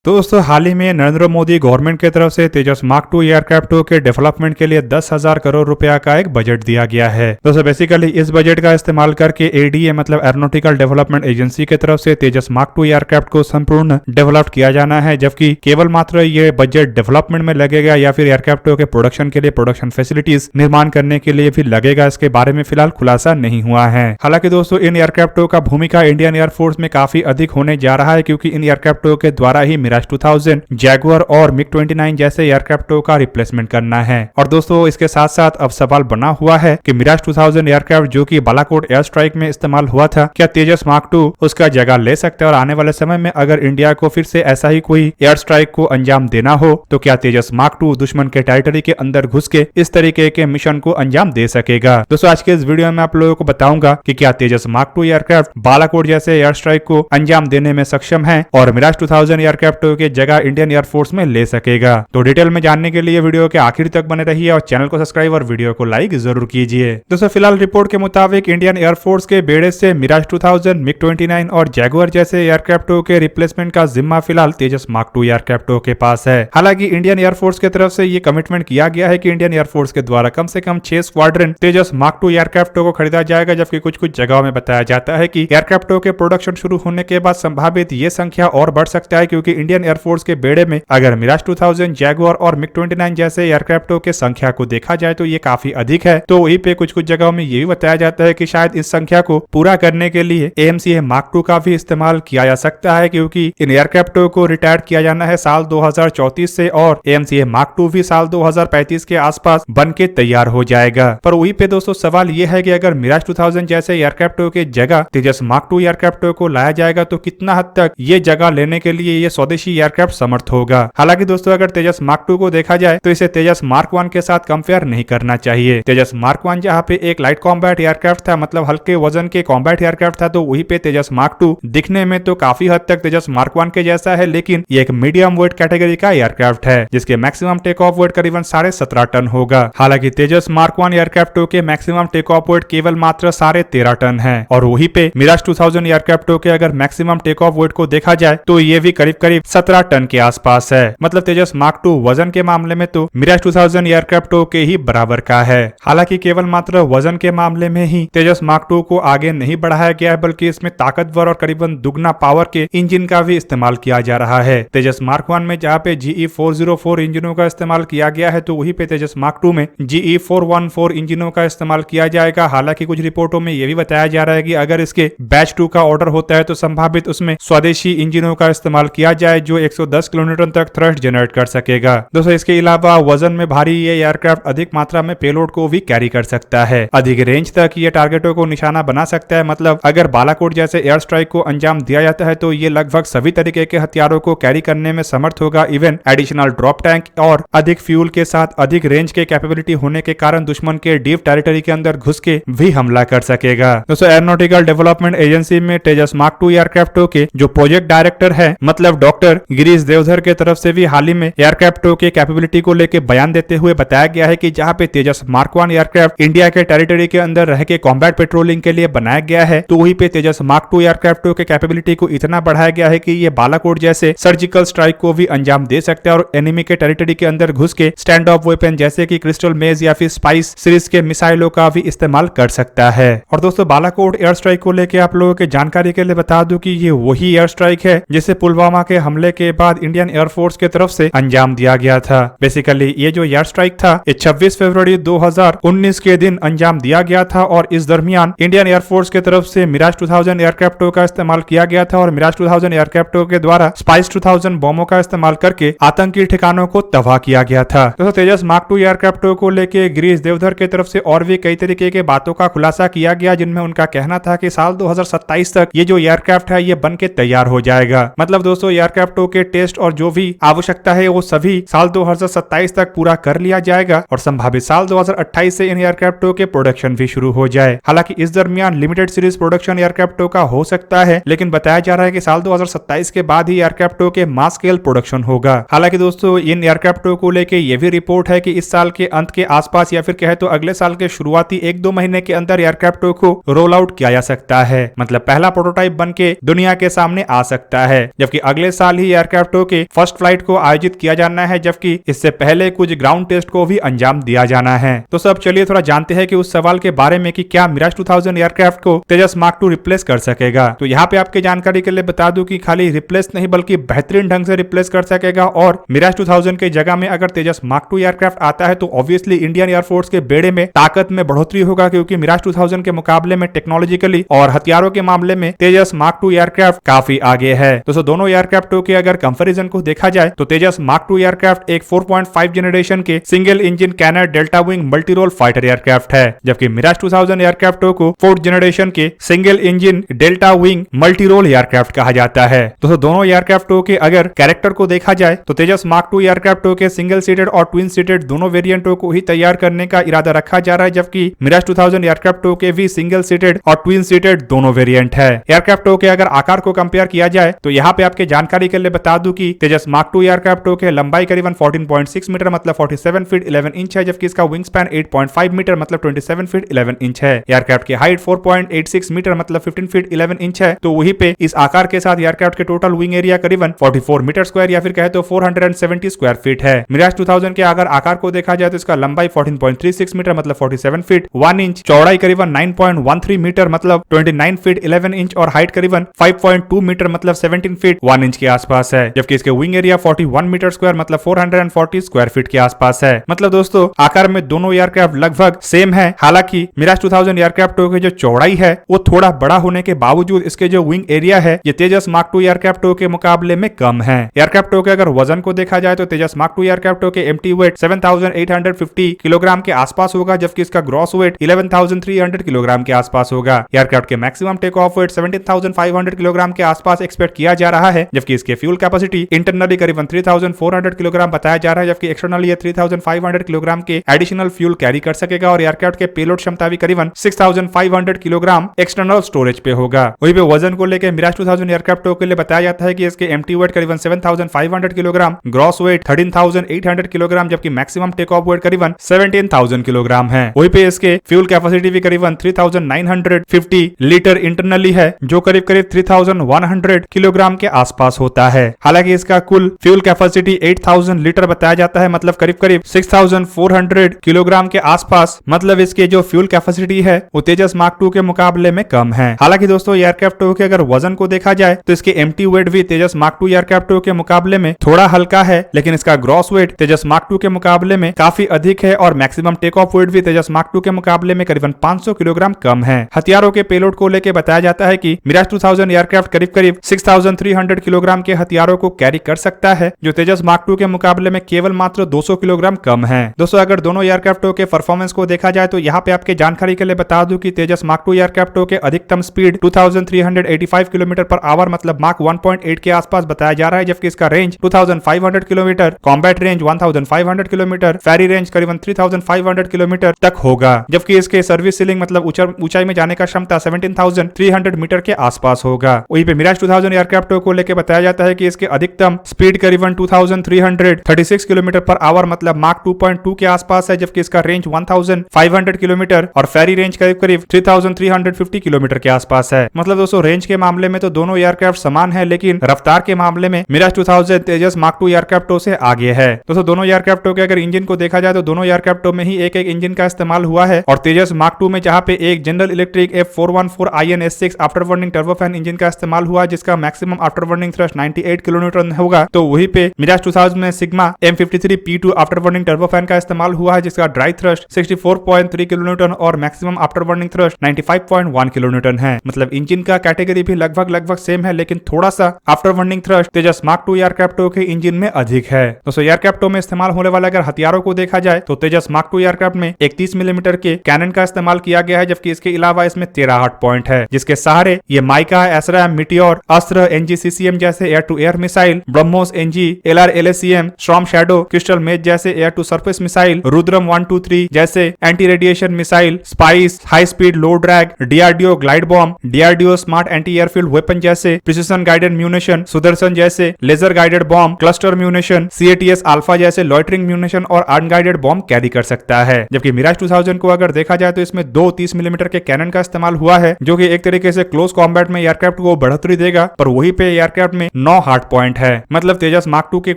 तो दोस्तों हाल ही में नरेंद्र मोदी गवर्नमेंट की तरफ से तेजस मार्क 2 एयरक्राफ्ट के डेवलपमेंट के लिए 10,000 करोड़ रुपया का एक बजट दिया गया है। दोस्तों बेसिकली इस बजट का इस्तेमाल करके एडीए मतलब एरोनॉटिकल डेवलपमेंट एजेंसी की तरफ से तेजस मार्क 2 एयरक्राफ्ट को संपूर्ण डेवलप किया जाना है, जबकि केवल मात्र ये बजट डेवलपमेंट में लगेगा या फिर एयरक्राफ्ट के प्रोडक्शन के लिए प्रोडक्शन फैसिलिटीज निर्माण करने के लिए भी लगेगा, इसके बारे में फिलहाल खुलासा नहीं हुआ है। हालांकि दोस्तों इन एयरक्राफ्टों का भूमिका इंडियन एयरफोर्स में काफी अधिक होने जा रहा है, क्योंकि इन एयरक्राफ्टों के द्वारा ही मिराज 2000, जैगुआर और मिग 29 जैसे एयरक्राफ्टों का रिप्लेसमेंट करना है। और दोस्तों इसके साथ साथ अब सवाल बना हुआ है कि मिराज 2000 एयरक्राफ्ट जो कि बालाकोट एयर स्ट्राइक में इस्तेमाल हुआ था, क्या तेजस मार्क 2 उसका जगह ले सकते हैं? और आने वाले समय में अगर इंडिया को फिर से ऐसा ही कोई एयर स्ट्राइक को अंजाम देना हो तो क्या तेजस मार्क 2 दुश्मन के टेरिटरी के अंदर घुस के इस तरीके के मिशन को अंजाम दे सकेगा? दोस्तों आज के इस वीडियो में आप लोगों को बताऊंगा कि क्या तेजस मार्क 2 एयरक्राफ्ट बालाकोट जैसे एयर स्ट्राइक को अंजाम देने में सक्षम है और मिराज 2000 एयरक्राफ्ट की जगह इंडियन एयरफोर्स में ले सकेगा। तो डिटेल में जानने के लिए वीडियो के आखिर तक बने रहिए और चैनल को सब्सक्राइब और वीडियो को लाइक जरूर कीजिए। दोस्तों फिलहाल रिपोर्ट के मुताबिक इंडियन एयरफोर्स के बेड़े से मिराज 2000, मिग 29 और जैगुआर जैसे एयरक्राफ्टों के रिप्लेसमेंट का जिम्मा फिलहाल तेजस मार्क 2 एयरक्राफ्टों के पास है। हालांकि इंडियन एयरफोर्स की तरफ से ये कमिटमेंट किया गया है कि इंडियन एयरफोर्स के द्वारा कम से कम 6 स्क्वाड्रन तेजस मार्क 2 एयरक्राफ्टों को खरीदा जाएगा, जबकि कुछ जगहों में बताया जाता है कि एयरक्राफ्टों के प्रोडक्शन शुरू होने के बाद संभावित ये संख्या और बढ़ सकता है, क्योंकि इंडियन एयरफोर्स के बेड़े में अगर मिराज 2000, जैगुआर और मिग 29 जैसे एयरक्राफ्टों के संख्या को देखा जाए तो ये काफी अधिक है। तो वहीं पे कुछ जगहों में ये भी बताया जाता है कि शायद इस संख्या को पूरा करने के लिए AMCA मार्क 2 का भी इस्तेमाल किया जा सकता है, क्योंकि इन एयरक्राफ्टों को रिटायर किया जाना है साल 2034 से और AMCA मार्क 2 भी साल 2035 के आसपास बन के तैयार हो जाएगा। पर वहीं पे दोस्तों सवाल ये है कि अगर मिराज 2000 जैसे एयरक्राफ्टों के जगह तेजस मार्क 2 एयरक्राफ्टों को लाया जाएगा तो कितना हद तक ये जगह लेने के लिए ये स्वदेशी एयरक्राफ्ट समर्थ होगा। हालांकि दोस्तों अगर तेजस मार्क 2 को देखा जाए तो इसे तेजस मार्क 1 के साथ कंपेयर नहीं करना चाहिए। तेजस मार्क 1 जहाँ पे एक लाइट कॉम्बैट एयरक्राफ्ट था, मतलब हल्के वजन के कॉम्बैट एयरक्राफ्ट था, तो वहीं पे तेजस मार्क 2 दिखने में तो काफी हद तक तेजस मार्क 1 के जैसा है, लेकिन ये एक मीडियम वेट कैटेगरी का एयरक्राफ्ट है जिसके मैक्सिमम टेक ऑफ वेट करीबन 17.5 टन होगा। हालांकि तेजस मार्क 1 एयरक्राफ्ट के मैक्सिमम टेक ऑफ वेट केवल मात्र 13.5 टन है और वहीं पे मिराज 2000 एयरक्राफ्ट के अगर मैक्सिमम टेक ऑफ वेट को देखा जाए तो ये भी करीब 17 टन के आसपास है। मतलब तेजस मार्क 2 वजन के मामले में तो मिराज 2000 एयरक्राफ्ट के ही बराबर का है। हालांकि केवल मात्र वजन के मामले में ही तेजस मार्क 2 को आगे नहीं बढ़ाया गया है, बल्कि इसमें ताकतवर और करीबन दुगना पावर के इंजन का भी इस्तेमाल किया जा रहा है। तेजस मार्क 1 में जहाँ पे GE404 इंजनों का इस्तेमाल किया गया है तो वहीं पे तेजस मार्क 2 में GE414 इंजनों का इस्तेमाल किया जाएगा। हालांकि कुछ रिपोर्टों में यह भी बताया जा रहा है कि अगर इसके बैच 2 का ऑर्डर होता है तो संभावित उसमें स्वदेशी इंजनों का इस्तेमाल किया जाए जो 110 किलोमीटर तक थ्रस्ट जनरेट कर सकेगा। दोस्तों इसके अलावा वजन में भारी ये एयरक्राफ्ट अधिक मात्रा में पेलोड को भी कैरी कर सकता है। अधिक रेंज तक ये टारगेटों को निशाना बना सकता है। मतलब अगर बालाकोट जैसे एयर स्ट्राइक को अंजाम दिया जाता है तो ये लगभग सभी तरीके के हथियारों को कैरी करने में समर्थ होगा। इवन एडिशनल ड्रॉप टैंक और अधिक फ्यूल के साथ अधिक रेंज के कैपेबिलिटी होने के कारण दुश्मन के डीप टेरिटरी के अंदर घुस के भी हमला कर सकेगा। दोस्तों एरोनॉटिकल डेवलपमेंट एजेंसी में तेजस मार्क 2 एयरक्राफ्ट के जो प्रोजेक्ट डायरेक्टर है मतलब डॉक्टर गिरीश देवधर के तरफ से भी हाल ही में एयरक्राफ्टों के कैपेबिलिटी को लेकर बयान देते हुए बताया गया है कि जहां पे तेजस मार्क 1 एयरक्राफ्ट इंडिया के टेरिटरी के अंदर रह के कॉम्बैट पेट्रोलिंग के लिए बनाया गया है, तो वहीं पे तेजस मार्क 2 एयरक्राफ्टों के कैपेबिलिटी को इतना बढ़ाया गया है कि ये बालाकोट जैसे सर्जिकल स्ट्राइक को भी अंजाम दे सकता है और एनिमी के टेरिटरी के अंदर घुस के स्टैंड ऑफ वेपन जैसे कि क्रिस्टल मेज या फिर स्पाइस सीरीज के मिसाइलों का भी इस्तेमाल कर सकता है। और दोस्तों बालाकोट एयर स्ट्राइक को लेकर आप लोगों के जानकारी के लिए बता दूं कि ये वही एयर स्ट्राइक है जिसे पुलवामा के हमले के बाद इंडियन एयरफोर्स की तरफ से अंजाम दिया गया था। बेसिकली ये जो एयर स्ट्राइक था ये 26 फरवरी 2019 के दिन अंजाम दिया गया था और इस दरमियान इंडियन एयरफोर्स की तरफ से मिराज 2000 एयरक्राफ्टों का इस्तेमाल किया गया था और मिराज 2000 एयरक्राफ्टों के द्वारा स्पाइस 2000 बमों का इस्तेमाल करके आतंकी ठिकानों को तबाह किया गया था। दोस्तों तेजस मार्क 2 एयरक्राफ्टों को लेकर गिरीश देवधर की तरफ से और भी कई तरीके के बातों का खुलासा किया गया, जिनमें उनका कहना था कि साल 2027 तक ये जो एयरक्राफ्ट है ये बन के तैयार हो जाएगा। मतलब दोस्तों एयरक्राफ्टों के टेस्ट और जो भी आवश्यकता है वो सभी साल 2027 तक पूरा कर लिया जाएगा और संभावित साल 2028 से इन एयरक्राफ्टों के प्रोडक्शन भी शुरू हो जाए। हालांकि इस दरमियान लिमिटेड सीरीज प्रोडक्शन एयरक्राफ्टों का हो सकता है, लेकिन बताया जा रहा है कि साल 2027 के बाद ही एयरक्राफ्टों के मास स्केल प्रोडक्शन होगा। हालांकि दोस्तों इन एयरक्राफ्टों को लेकर यह भी रिपोर्ट है कि इस साल के अंत के आसपास या फिर कहे तो अगले साल के शुरुआती 1-2 महीने के अंदर एयरक्राफ्टों को रोल आउट किया जा सकता है। मतलब पहला प्रोटोटाइप बन के दुनिया के सामने आ सकता है, जबकि अगले साल साल ही एयरक्राफ्ट के फर्स्ट फ्लाइट को आयोजित किया जाना है, जबकि इससे पहले कुछ ग्राउंड टेस्ट को भी अंजाम दिया जाना है। तो सब चलिए थोड़ा जानते हैं कि उस सवाल के बारे में कि क्या मिराज 2000 एयरक्राफ्ट को तेजस मार्क 2 रिप्लेस कर सकेगा। तो यहाँ पे आपके जानकारी के लिए बता दूं कि खाली रिप्लेस नहीं बल्कि बेहतरीन ढंग से रिप्लेस कर सकेगा, और मिराज 2000 के जगह में अगर तेजस मार्क 2 एयरक्राफ्ट आता है तो ऑब्वियसली इंडियन एयरफोर्स के बेड़े में ताकत में बढ़ोतरी होगा, क्योंकि मिराज 2000 के मुकाबले में टेक्नोलॉजिकली और हथियारों के मामले में तेजस मार्क 2 एयरक्राफ्ट काफी आगे है। दोस्तों दोनों एयरक्राफ्टों के अगर कंपैरिजन को देखा जाए तो तेजस मार्क 2 एयरक्राफ्ट एक 4.5 जनरेशन के single engine canard delta wing multi role fighter aircraft है, जबकि मिराज 2000 एयरक्राफ्टों को 4th जनरेशन के single engine delta wing multi role aircraft कहा जाता है। दोस्तों दोनों एयरक्राफ्टों के अगर कैरेक्टर को देखा जाए तो तेजस मार्क 2 एयरक्राफ्टों के सिंगल सीटेड और ट्विन सीटेड दोनों वेरिएंटों को ही तैयार करने का इरादा रखा जा रहा है, जबकि मिराज 2000 एयरक्राफ्टों के भी सिंगल सीटेड और ट्विन सीटेड दोनों वेरिएंट है। एयरक्राफ्टों के अगर आकार को कंपेयर किया जाए तो यहाँ पे आपके जानकारी के लिए बता दूं कि तेजस मार्क 2 एयरक्राफ्टों के लंबाई करीबन 14.6 मीटर मतलब 47 फीट 11 इंच है, जबकि इसका विंग स्पैन 8.5 मीटर मतलब 27 फीट 11 इंच है। एयरक्राफ्ट की हाइट 4.86 मीटर मतलब 15 फीट 11 इंच है। तो वहीं पे इस आकार के साथ एयरक्राफ्ट के टोटल विंग एरिया करीबन 44 मीटर स्क्वायर या फिर कहे तो 470 स्क्वायर फीट है। मिराज 2000 के अगर आकार को देखा जाए तो इसका लंबाई 14.36 मीटर मतलब 47 फीट 1 इंच, चौड़ाई करीबन 9.13 मीटर मतलब 29 फीट 11 इंच और हाइट करीबन 5.2 मीटर मतलब 17 फीट 1 इंच के आसपास है, जबकि इसके विंग एरिया 41 मीटर स्क्वायर मतलब 440 स्क्वायर फीट के आसपास है। मतलब दोस्तों आकार में दोनों एयरक्राफ्ट लगभग सेम है। हालांकि मिराज 2000 एयरक्राफ्टों की जो चौड़ाई है वो थोड़ा बड़ा होने के बावजूद इसके जो विंग एरिया है ये तेजस मार्क 2 एयरक्राफ्टों के मुकाबले में कम है। एयरक्राफ्टों के अगर वजन को देखा जाए तो तेजस मार्क 2 एयरक्राफ्टों के एम्प्टी वेट 7850 किलोग्राम के आसपास होगा, जबकि इसका ग्रॉस वेट 11300 किलोग्राम के आसपास होगा। एयरक्राफ्ट के maximum take off weight 17500 kilogram के आसपास एक्सपेक्ट किया जा रहा है, जबकि इसके फ्यूल कैपेसिटी इंटरनली करीबन 3400 किलोग्राम बताया जा रहा है, जबकि एक्सटर्नली 3500 किलोग्राम के एडिशनल फ्यूल कैरी कर सकेगा। और एयरक्राफ्ट के पेलोड क्षमता भी करीबन 6500 किलोग्राम एक्सटर्नल स्टोरेज पे होगा। वहीं पे वजन को लेकर मिराज 2000 एयरक्राफ्टों के लिए बताया जाता है कि इसके एम्प्टी वेट करीबन 7500 किलोग्राम, ग्रॉस वेट 13800 किलोग्राम, जबकि मैक्सिमम टेक ऑफ वेट करीबन 17000 किलोग्राम है। वहीं पे इसके फ्यूल कैपेसिटी भी करीबन 3950 लीटर इंटरनली है, जो करीब करीब 3100 किलोग्राम के आसपास होता है। हालांकि इसका कुल फ्यूल कैपेसिटी 8000 लीटर बताया जाता है, मतलब करीब करीब 6400 किलोग्राम के आसपास। मतलब इसके जो फ्यूल कैपेसिटी है वो तेजस मार्क 2 के मुकाबले में कम है। हालांकि दोस्तों एयरक्राफ्टों के अगर वजन को देखा जाए तो इसके एम्प्टी वेट भी तेजस मार्क 2 एयरक्राफ्टों के मुकाबले में थोड़ा हल्का है, लेकिन इसका ग्रॉस वेट तेजस मार्क 2 के मुकाबले में काफी अधिक है और मैक्सिमम टेक ऑफ वेट भी तेजस मार्क 2 के मुकाबले में करीबन 500 किलोग्राम कम है। हथियारों के पेलोड को लेकर बताया जाता है कि मिराज 2000 एयरक्राफ्ट करीब करीब 6300 किलोग्राम के हथियारों को कैरी कर सकता है, जो तेजस मार्क 2 के मुकाबले में केवल मात्र 200 किलोग्राम कम है। दोस्तों अगर दोनों एयरक्राफ्टों के परफॉर्मेंस को देखा जाए तो यहाँ पे आपके जानकारी के लिए बता दूं कि तेजस मार्क 2 एयरक्राफ्टों के अधिकतम स्पीड 2385 किलोमीटर पर आवर मतलब मार्क 1.8 के आसपास बताया जा रहा है, जबकि इसका range 2500 kilometre, combat range 1500 kilometre, ferry range करीबन 3500 किलोमीटर तक होगा, जबकि इसके सर्विस सीलिंग मतलब ऊंचाई में जाने का क्षमता 17300 मीटर के आसपास होगा। वहीं पे मिराज 2000 एयरक्राफ्टों को लेकर बताया जाता है कि इसके अधिकतम स्पीड करीबन 2336 किलोमीटर पर आवर मतलब मार्क 2.2 के आसपास है, जबकि इसका रेंज 1500 किलोमीटर और फेरी रेंज करीब करीब 3350 किलोमीटर के आसपास है। मतलब दोस्तों रेंज के मामले में तो दोनों एयरक्राफ्ट समान है, लेकिन रफ्तार के मामले में मिराज 2000 तेजस मार्क 2 एयरक्राफ्टों से आगे है। दोस्तों दोनों एयरक्राफ्टों के अगर इंजन को देखा जाए तो दोनों एयरक्राफ्टों में ही एक इंजन का इस्तेमाल हुआ है, और तेजस मार्क 2 में जहां पे एक general electric F414 IN-S6 after burning turbofan engine का इस्तेमाल हुआ, जिसका maximum after burning thrust 98 kilonewton होगा, तो वहीं पे मिराज 2000 में sigma M53 P2 after burning turbofan का इस्तेमाल हुआ है, जिसका ड्राई थ्रस्ट 64.3 किलोन्यूटन और maximum after burning thrust 95.1 kilonewton है। मतलब इंजन का कैटेगरी भी लगभग सेम है, लेकिन थोड़ा सा आफ्टर बर्निंग थ्रस्ट तेजस मार्क 2 एयरक्राफ्टों के इंजन में अधिक है। दोस्तों एयरक्राफ्टों में इस्तेमाल होने वाले अगर हथियारों को देखा जाए तो तेजस मार्क 2 एयरक्राफ्ट में 31 मिलीमीटर के कैनन का इस्तेमाल किया गया है, जबकि इसके अलावा इसमें 13 हार्ड पॉइंट है, जिसके सहारे ये MICA, ASRAAM, Meteor, Astra, NGCCM जैसे air to air missile, BrahMos NG, LR LACM, Storm Shadow, Crystal Maze जैसे air to surface missile, Rudram 123 जैसे anti radiation missile, SPICE, high speed low drag, DRDO glide bomb, DRDO smart anti airfield weapon जैसे precision guided munition, Sudarshan जैसे laser guided bomb, cluster munition, CATS Alpha जैसे loitering munition और unguided bomb carry कर सकता है। जबकि Mirage 2000 को अगर देखा जाए तो इसमें 2 30 मिलीमीटर के कैनन का इस्तेमाल हुआ है, जो कि एक तरीके से क्लोज कॉम्बैट में एयरक्राफ्ट को बढ़ोतरी देगा, पर वही पे एयरक्राफ्ट में 9 हार्ड पॉइंट है, मतलब तेजस मार्क 2 के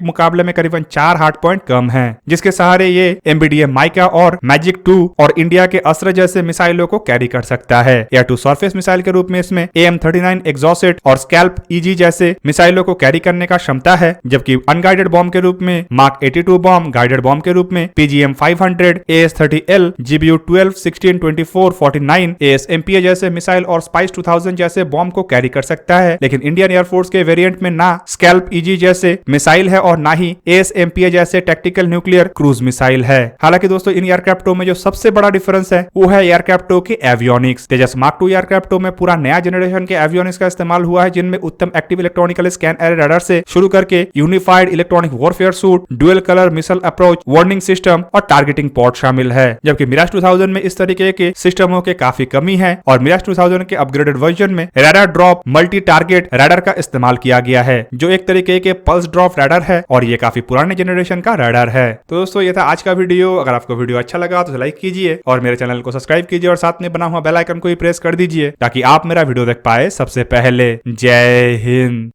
मुकाबले में करीबन 4 हार्ड पॉइंट कम है, जिसके सहारे ये एमबीडीएम माइका और मैजिक 2 और इंडिया के अस्त्र जैसे मिसाइलों को कैरी कर सकता है। एयर टू सरफेस मिसाइल के रूप में इसमें AM-39 एग्जॉसेट और स्कैल्प EG जैसे मिसाइलों को कैरी करने का क्षमता है, जबकि अनगाइडेड बॉम्ब के रूप में मार्क 82 बॉम्ब, गाइडेड बॉम्ब के रूप में PGM-500, AS-30L, GBU-12, 16, 24, 49, AS-MPA जैसे मिसाइल और स्पाइस 2000 जैसे बॉम्ब को कैरी कर सकता है। लेकिन इंडियन एयरफोर्स के वेरिएंट में ना स्कैल्प EG जैसे मिसाइल है और ना ही AS-MPA जैसे टैक्टिकल न्यूक्लियर क्रूज मिसाइल है। हालांकि दोस्तों इन एयरक्राफ्टों में जो सबसे बड़ा डिफरेंस है वो है एयरक्राफ्टों के एवियोनिक्स। तेजस मार्क 2 एयरक्राफ्टों में पूरा नया जनरेशन के एवियोनिक्स का इस्तेमाल हुआ है, जिनमें उत्तम active electronical scan array radar से शुरू करके unified electronic warfare suit, dual colour missile approach, warning system और टारगेटिंग पॉड शामिल है। जबकि मिराज 2000 में इस तरीके के सिस्टमों के काफी कमी है और मिराज 2000 के अपग्रेडेड वर्जन में radar drop multi target radar का इस्तेमाल किया गया है, जो एक तरीके के पल्स ड्रॉप रडार है और ये काफी पुराने जनरेशन का रडार है। तो दोस्तों ये था आज का वीडियो। अगर आपको वीडियो अच्छा लगा तो लाइक कीजिए और मेरे चैनल को सब्सक्राइब कीजिए और साथ में बना हुआ बेल आइकन को भी प्रेस कर दीजिए ताकि आप मेरा वीडियो देख पाए सबसे पहले। जय हिंद।